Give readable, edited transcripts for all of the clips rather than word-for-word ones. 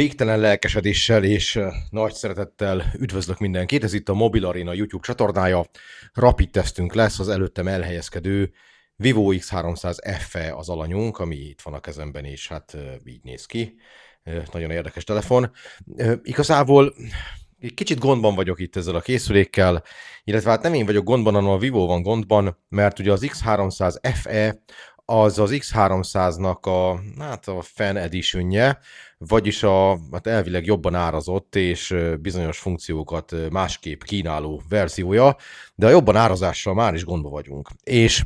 Végtelen lelkesedéssel és nagy szeretettel üdvözlök mindenkit. Ez itt a Mobil Arena YouTube csatornája. Rapid tesztünk lesz, az előttem elhelyezkedő Vivo X300 FE az alanyunk, ami itt van a kezemben, és hát így néz ki. Nagyon érdekes telefon. Igazából egy kicsit gondban vagyok itt ezzel a készülékkel, illetve hát nem én vagyok gondban, hanem a Vivo van gondban, mert ugye az X300 FE az X300-nak a Fan Editionje, vagyis hát elvileg jobban árazott és bizonyos funkciókat másképp kínáló verziója, de a jobban árazással már is gondba vagyunk. És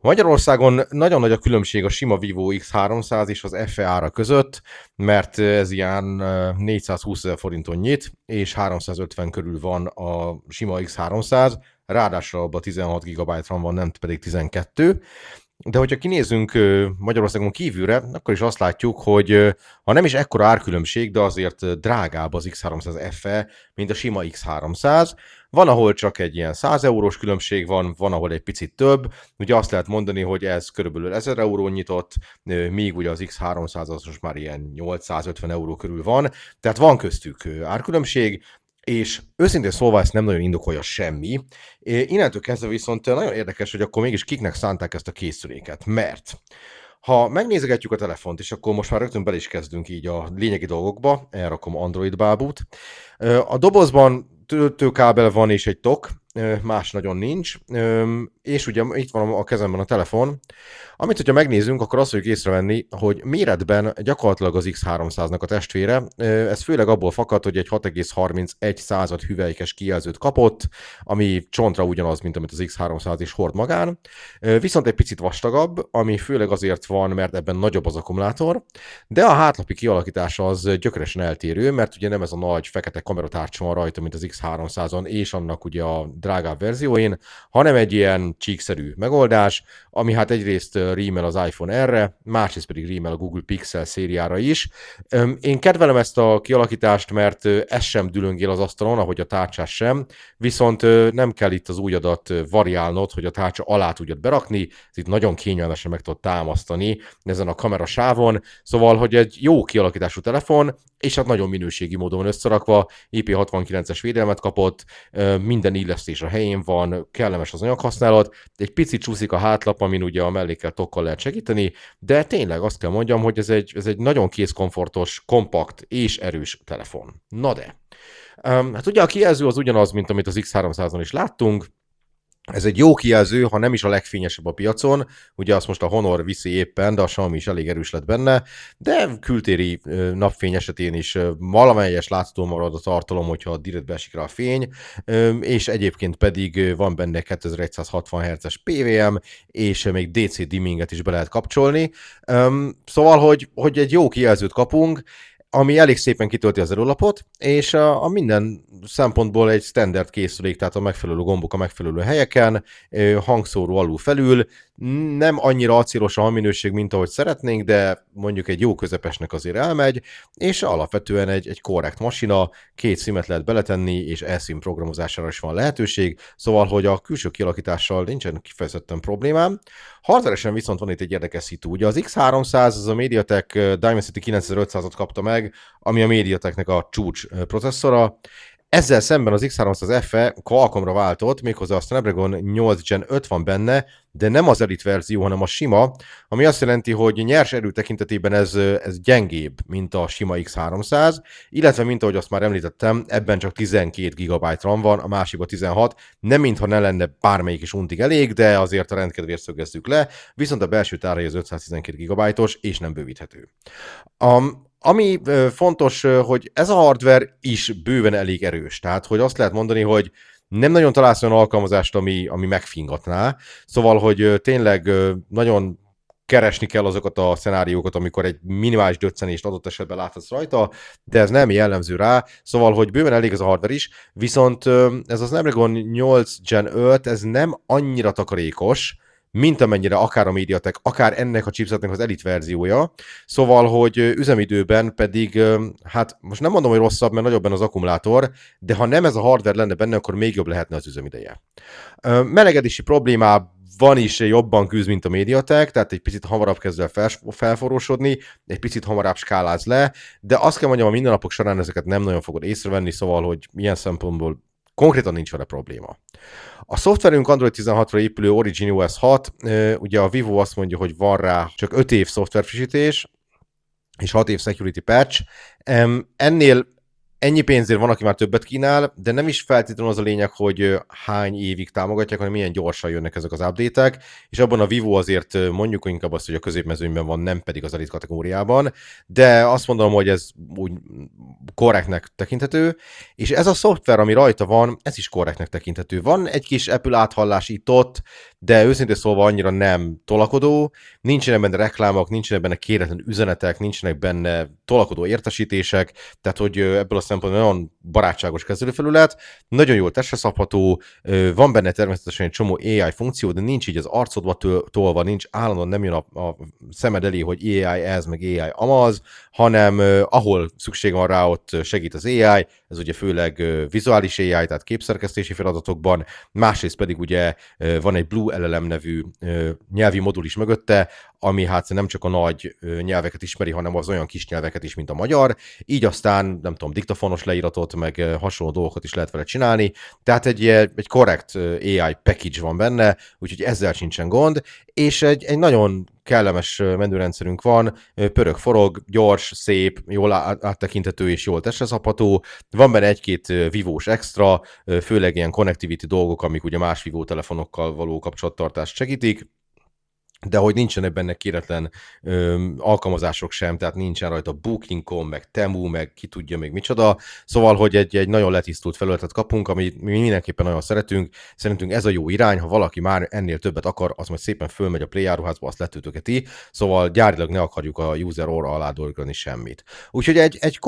Magyarországon nagyon nagy a különbség a sima Vivo X300 és az FE ára között, mert ez ilyen 420 000 forinton nyit, és 350 körül van a sima X300, ráadásul abban 16 GB RAM van, nem pedig 12. De hogyha kinézünk Magyarországon kívülre, akkor is azt látjuk, hogy ha nem is ekkora árkülönbség, de azért drágább az X300 FE, mint a sima X300. Van, ahol csak egy ilyen 100 eurós különbség van ahol egy picit több. Ugye azt lehet mondani, hogy ez körülbelül 1000 euró nyitott, míg ugye az X300 az most már ilyen 850 euró körül van. Tehát van köztük árkülönbség, és őszintén szólva ezt nem nagyon indokolja semmi. Innentől kezdve viszont nagyon érdekes, hogy akkor mégis kiknek szánták ezt a készüléket, mert ha megnézegetjük a telefont, és akkor most már rögtön bele is kezdünk így a lényegi dolgokba, elrakom Android bábút. A dobozban töltőkábel van és egy tok, más nagyon nincs, és ugye itt van a kezemben a telefon, amit hogyha megnézzünk, akkor azt fogjuk észrevenni, hogy méretben gyakorlatilag az X300-nak a testvére, ez főleg abból fakad, hogy egy 6,31 hüvelykes kijelzőt kapott, ami csontra ugyanaz, mint amit az X300 is hord magán, viszont egy picit vastagabb, ami főleg azért van, mert ebben nagyobb az akkumulátor, de a hátlapi kialakítása az gyökeresen eltérő, mert ugye nem ez a nagy fekete kameratárcsa van rajta, mint az X300-on, és annak ugye a drágább verzióin, hanem egy ilyen csíkszerű megoldás, ami hát egyrészt rímel az iPhone R-re, másrészt pedig rímel a Google Pixel szériára is. Én kedvelem ezt a kialakítást, mert ez sem dülöngél az asztalon, ahogy a tárcsás sem, viszont nem kell itt az ujjadat variálnod, hogy a tárcsa alá tudjad berakni, ez itt nagyon kényelmesen meg tudod támasztani ezen a kamerasávon, szóval, hogy egy jó kialakítású telefon, és hát nagyon minőségi módon van összerakva, IP69-es védelmet kapott, minden illesztés a helyén van, kellemes az anyaghasználat, egy picit csúszik a hátlap, amin ugye a mellékkel tokkal lehet segíteni, de tényleg azt kell mondjam, hogy ez egy nagyon kézkomfortos, kompakt és erős telefon. Na de, hát ugye a kijelző az ugyanaz, mint amit az X300-on is láttunk. Ez egy jó kijelző, ha nem is a legfényesebb a piacon, ugye azt most a Honor viszi éppen, de a Xiaomi is elég erős lett benne, de kültéri napfény esetén is valamelyes látható marad a tartalom, hogyha direkt beesik rá a fény, és egyébként pedig van benne 2160 Hz-es PWM, és még DC dimminget is be lehet kapcsolni, szóval, hogy egy jó kijelzőt kapunk, ami elég szépen kitölti az erőlapot, és a minden szempontból egy standard készülék, tehát a megfelelő gombok a megfelelő helyeken, hangszóró alul felül, nem annyira acélos a hangminőség, mint ahogy szeretnénk, de mondjuk egy jó közepesnek azért elmegy, és alapvetően egy korrekt masina, 2 SIM-et lehet beletenni, és eSIM programozására is van lehetőség, szóval, hogy a külső kialakítással nincsen kifejezetten problémám. Hardveresen viszont van itt egy érdekes szitu. Ugye az X300 az a MediaTek Dimensity 9500-at kapta meg, ami a MediaTeknek a csúcs processzora. Ezzel szemben az X300 FE Qualcommra váltott, méghozzá a Snapdragon 8 Gen 5 van benne, de nem az Elite verzió, hanem a sima, ami azt jelenti, hogy nyers erő tekintetében ez gyengébb, mint a sima X300, illetve, mint ahogy azt már említettem, ebben csak 12 GB RAM van, a másikban 16, nem mintha ne lenne bármelyik is untig elég, de azért a rendkedvéért szögezzük le, viszont a belső tárhely az 512 GB-os, és nem bővíthető. Ami fontos, hogy ez a hardware is bőven elég erős. Tehát, hogy azt lehet mondani, hogy nem nagyon találsz olyan alkalmazást, ami megfingatná. Szóval, hogy tényleg nagyon keresni kell azokat a szenáriókat, amikor egy minimális döccenést adott esetben láthatsz rajta, de ez nem jellemző rá, szóval, hogy bőven elég ez a hardware is, viszont ez az Snapdragon 8 Gen 5, ez nem annyira takarékos, mint amennyire akár a MediaTek, akár ennek a chipsetnek az Elite verziója. Szóval, hogy üzemidőben pedig, hát most nem mondom, hogy rosszabb, mert nagyobb benne az akkumulátor, de ha nem ez a hardware lenne benne, akkor még jobb lehetne az üzemideje. Melegedési problémá van is jobban küzd, mint a Mediatek, tehát egy picit hamarabb kezd el felforrósodni, egy picit hamarabb skáláz le, de azt kell mondjam, a mindennapok során ezeket nem nagyon fogod észrevenni, szóval, hogy milyen szempontból konkrétan nincs vele probléma. A szoftverünk Android 16-ra épülő Origin OS 6, ugye a Vivo azt mondja, hogy van rá csak 5 év szoftverfrissítés, és 6 év security patch. Ennél ennyi pénzért van, aki már többet kínál, de nem is feltétlenül az a lényeg, hogy hány évig támogatják, hanem milyen gyorsan jönnek ezek az update-ek, és abban a Vivo azért mondjuk inkább azt, hogy a középmezőnyben van, nem pedig az elit kategóriában, de azt mondom, hogy ez úgy korrektnek tekinthető, és ez a szoftver, ami rajta van, ez is korrektnek tekinthető. Van egy kis Apple áthallás itt-ott, de őszintén szólva annyira nem tolakodó, nincsenek benne reklámok, nincsenek benne kéretlen üzenetek, nincsenek benne tolakodó értesítések, tehát hogy ebből a szempontból nagyon barátságos kezelőfelület, nagyon jól testre szabható, van benne természetesen egy csomó AI funkció, de nincs így az arcodba tolva, nincs állandóan, nem jön a szemed elé, hogy AI ez, meg AI amaz, hanem ahol szükség van rá, ott segít az AI, ez ugye főleg vizuális AI, tehát képszerkesztési feladatokban, másrészt pedig ugye van egy Blue LLM nevű nyelvi modul is mögötte, ami hát nem csak a nagy nyelveket ismeri, hanem az olyan kis nyelveket is, mint a magyar, így aztán, nem tudom, diktafonos leíratot, meg hasonló dolgokat is lehet vele csinálni, tehát egy korrekt AI package van benne, úgyhogy ezzel sincsen gond, és egy nagyon kellemes menürendszerünk van, pörög-forog, gyors, szép, jól áttekinthető és jól testre szabható. Van benne egy-két vívós extra, főleg ilyen connectivity dolgok, amik ugye más vívó telefonokkal való kapcsolattartást segítik, de hogy nincsenek benne kéretlen alkalmazások sem, tehát nincsen rajta Booking.com, meg Temu, meg ki tudja még micsoda, szóval, hogy egy nagyon letisztult felületet kapunk, amit mi mindenképpen nagyon szeretünk, szerintünk ez a jó irány, ha valaki már ennél többet akar, az majd szépen fölmegy a Play áruházba, azt letöltögeti, szóval gyárilag ne akarjuk a user orra alá dolgozni semmit. Úgyhogy egy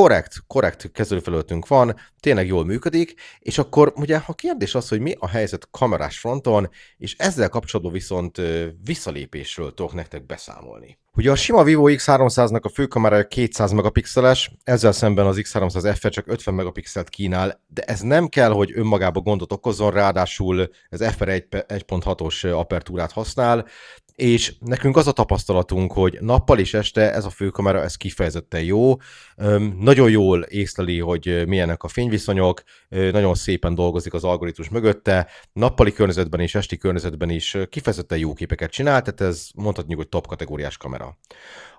korrekt kezelőfelületünk van, tényleg jól működik, és akkor ugye a kérdés az, hogy mi a helyzet kamerás fronton, és ezzel kapcsolatban viszont visszalépésről tudok nektek beszámolni. Ugye a sima Vivo X300-nak a főkamerája 200 megapixeles, ezzel szemben az X300 FE csak 50 megapixelt kínál, de ez nem kell, hogy önmagában gondot okozzon, ráadásul ez f/1.6-os apertúrát használ, és nekünk az a tapasztalatunk, hogy nappal és este ez a főkamera, ez kifejezetten jó, nagyon jól észleli, hogy milyenek a fényviszonyok, nagyon szépen dolgozik az algoritmus mögötte, nappali környezetben és esti környezetben is kifejezetten jó képeket csinál, tehát ez mondhatjuk, hogy top kategóriás kamera.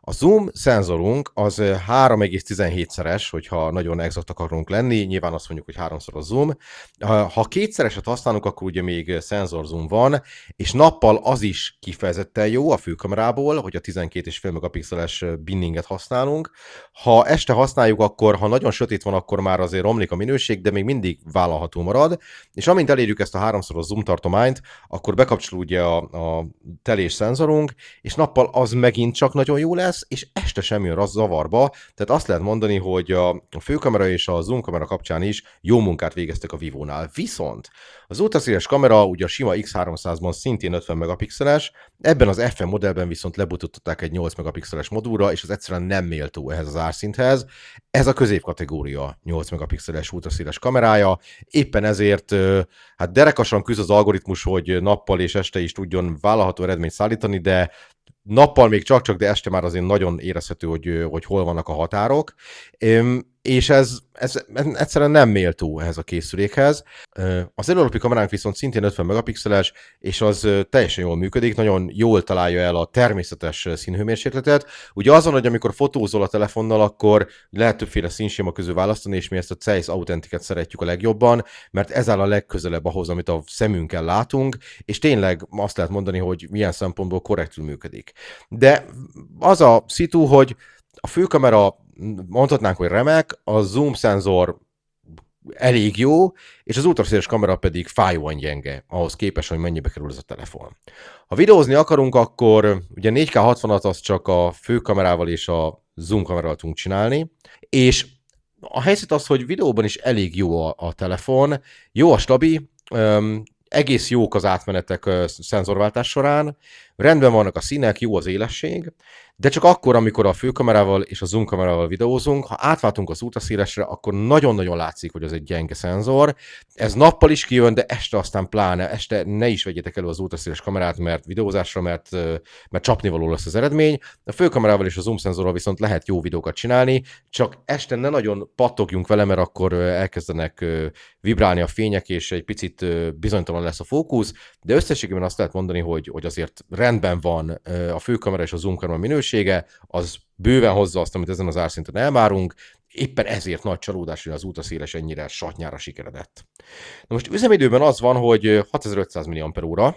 A zoom szenzorunk az 3,17-szeres, hogyha nagyon exakt akarunk lenni, nyilván azt mondjuk, hogy 3-szoros zoom. Ha 2-szereset használunk, akkor ugye még szenzor zoom van, és nappal az is kifejezetten jó a főkamerából, hogy a 12,5 megapixeles binninget használunk. Ha este használjuk, akkor ha nagyon sötét van, akkor már azért romlik a minőség, de még mindig vállalható marad, és amint elérjük ezt a 3-szoros zoom tartományt, akkor bekapcsol ugye a telés szenzorunk, és nappal az megint csak nagyon jó lesz, és este sem jön az zavarba, tehát azt lehet mondani, hogy a főkamera és a zoom kamera kapcsán is jó munkát végeztek a Vivónál. Viszont az ultraszéles kamera ugye a sima X300-ban szintén 50 megapixeles, ebben az FE modellben viszont lebutották egy 8 megapixeles modulra, és az egyszerűen nem méltó ehhez az árszinthez. Ez a középkategória 8 megapixeles ultraszéles kamerája, éppen ezért hát derekasan küzd az algoritmus, hogy nappal és este is tudjon vállalható eredményt szállítani, de nappal még csak-csak, de este már azért nagyon érezhető, hogy hol vannak a határok, és ez egyszerűen nem méltó ehhez a készülékhez. Az előlapi kameránk viszont szintén 50 megapixeles, és az teljesen jól működik, nagyon jól találja el a természetes színhőmérsékletet. Ugye azon, hogy amikor fotózol a telefonnal, akkor lehet többféle színséma közül választani, és mi ezt a Zeiss Authentiket szeretjük a legjobban, mert ez áll a legközelebb ahhoz, amit a szemünkkel látunk, és tényleg azt lehet mondani, hogy milyen szempontból korrektül működik. De az a szitu, hogy a főkamera mondhatnánk, hogy remek, a zoom szenzor elég jó, és az ultraszéles kamera pedig fájóan gyenge, ahhoz képest, hogy mennyibe kerül ez a telefon. Ha videózni akarunk, akkor ugye 4K 60-at az csak a főkamerával és a zoom kamerával tudunk csinálni, és a helyzet az, hogy videóban is elég jó a telefon, jó a stabi, egész jók az átmenetek szenzorváltás során, rendben vannak a színek, jó az élesség, de csak akkor, amikor a főkamerával és a zoom kamerával videózunk, ha átváltunk az ultraszélesre, akkor nagyon-nagyon látszik, hogy az egy gyenge szenzor. Ez nappal is kijön, de este aztán pláne, este ne is vegyetek elő az ultraszéles kamerát, mert videózásra, mert csapnivaló lesz az eredmény. A főkamerával és a zoom szenzorral viszont lehet jó videókat csinálni, csak este ne nagyon pattogjunk vele, mert akkor elkezdenek vibrálni a fények, és egy picit bizonytalan lesz a fókusz, de összességében azt lehet mondani, hogy azért rendben van a főkamera és a zoom kamera minősége, az bőven hozza azt, amit ezen az árszinten elvárunk, éppen ezért nagy csalódás, hogy az ultraszéles ennyire satnyára sikeredett. Na most üzemidőben az van, hogy 6500 mAh,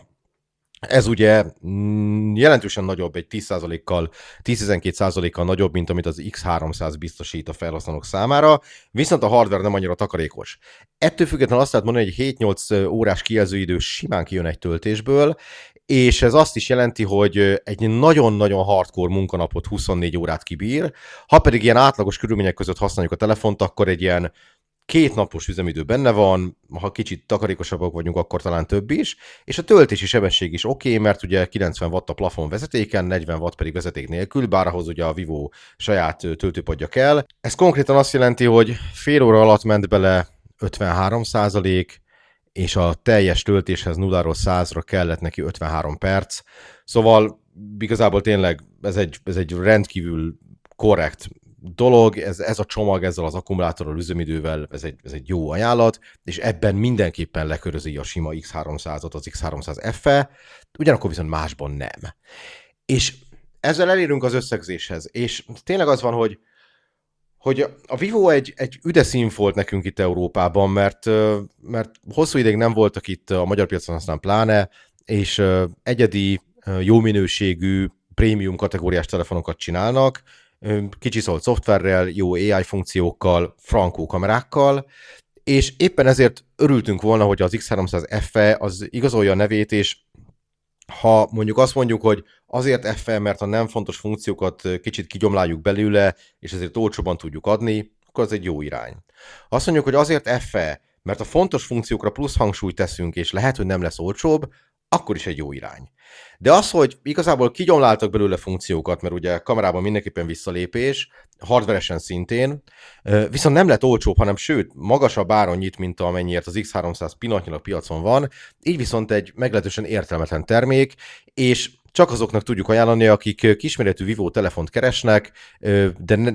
ez ugye jelentősen nagyobb, egy 10%-kal, 10-12%-kal nagyobb, mint amit az X300 biztosít a felhasználók számára, viszont a hardware nem annyira takarékos. Ettől függetlenül azt lehet mondani, hogy 7-8 órás kijelzőidő simán kijön egy töltésből, és ez azt is jelenti, hogy egy nagyon-nagyon hardcore munkanapot 24 órát kibír, ha pedig ilyen átlagos körülmények között használjuk a telefont, akkor egy ilyen 2 napos üzemidő benne van, ha kicsit takarékosabbak vagyunk, akkor talán több is, és a töltési sebesség is oké, mert ugye 90 watt a plafon vezetéken, 40 watt pedig vezeték nélkül, bár ahhoz ugye a Vivo saját töltőpadja kell. Ez konkrétan azt jelenti, hogy fél óra alatt ment bele 53%, és a teljes töltéshez 0-ról 100-ra kellett neki 53 perc. Szóval igazából tényleg ez egy rendkívül korrekt dolog, ez a csomag ezzel az akkumulátorral, üzemidővel, ez egy jó ajánlat, és ebben mindenképpen lekörözi a sima X300-ot, az X300 FE, ugyanakkor viszont másban nem. És ezzel elérünk az összegzéshez, és tényleg az van, hogy a Vivo egy üde színfolt nekünk itt Európában, mert hosszú ideig nem voltak itt a magyar piacon, aztán pláne, és egyedi, jó minőségű, prémium kategóriás telefonokat csinálnak, kicsiszolt szoftverrel, jó AI funkciókkal, frankó kamerákkal, és éppen ezért örültünk volna, hogy az X300 FE az igazolja a nevét, és ha mondjuk azt mondjuk, hogy azért FE, mert a nem fontos funkciókat kicsit kigyomláljuk belőle, és ezért olcsóban tudjuk adni, akkor az egy jó irány. Ha azt mondjuk, hogy azért FE, mert a fontos funkciókra plusz hangsúlyt teszünk, és lehet, hogy nem lesz olcsóbb, akkor is egy jó irány. De az, hogy igazából kigyomláltak belőle funkciókat, mert ugye kamerában mindenképpen visszalépés, hardveresen szintén, viszont nem lett olcsóbb, hanem sőt, magasabb áron nyit, mint amennyiért az X300 pillanatnyilag piacon van, így viszont egy meglehetősen értelmetlen termék, és csak azoknak tudjuk ajánlani, akik kisméretű Vivo telefont keresnek,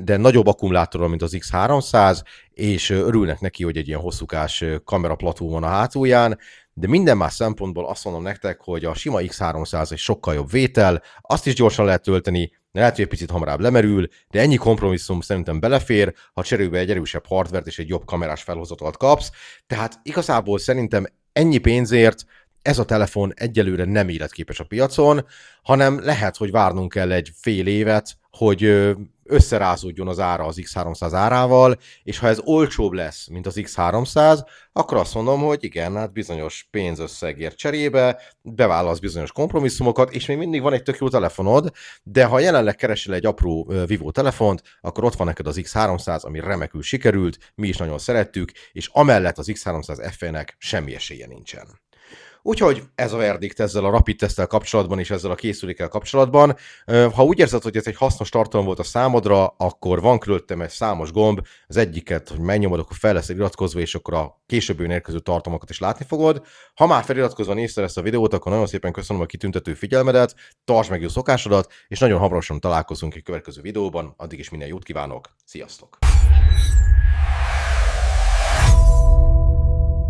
de nagyobb akkumulátorral, mint az X300, és örülnek neki, hogy egy ilyen hosszúkás kameraplató van a hátulján, de minden más szempontból azt mondom nektek, hogy a sima X300 egy sokkal jobb vétel, azt is gyorsan lehet tölteni, lehet, hogy egy picit hamarabb lemerül, de ennyi kompromisszum szerintem belefér, ha cserébe egy erősebb hardvert és egy jobb kamerás felhozatalt kapsz, tehát igazából szerintem ennyi pénzért ez a telefon egyelőre nem életképes a piacon, hanem lehet, hogy várnunk kell egy fél évet, hogy összerázódjon az ára az X300 árával, és ha ez olcsóbb lesz, mint az X300, akkor azt mondom, hogy igen, hát bizonyos pénzösszegért cserébe beválasz bizonyos kompromisszumokat, és még mindig van egy tök jó telefonod, de ha jelenleg keresel egy apró Vivo telefont, akkor ott van neked az X300, ami remekül sikerült, mi is nagyon szerettük, és amellett az X300 FE-nek semmi esélye nincsen. Úgyhogy ez a verdikt ezzel a rapid teszttel kapcsolatban és ezzel a készülékkel kapcsolatban. Ha úgy érzed, hogy ez egy hasznos tartalom volt a számodra, akkor van körülöttem egy számos gomb, az egyiket, hogy megnyomod, akkor fel lesz iratkozva, és akkor a későbbi érkező tartalmakat is látni fogod. Ha már feliratkozva nézted ezt a videót, akkor nagyon szépen köszönöm a kitüntető figyelmedet, tartsd meg jó szokásodat, és nagyon hamarosan találkozunk egy következő videóban, addig is minden jót kívánok, sziasztok!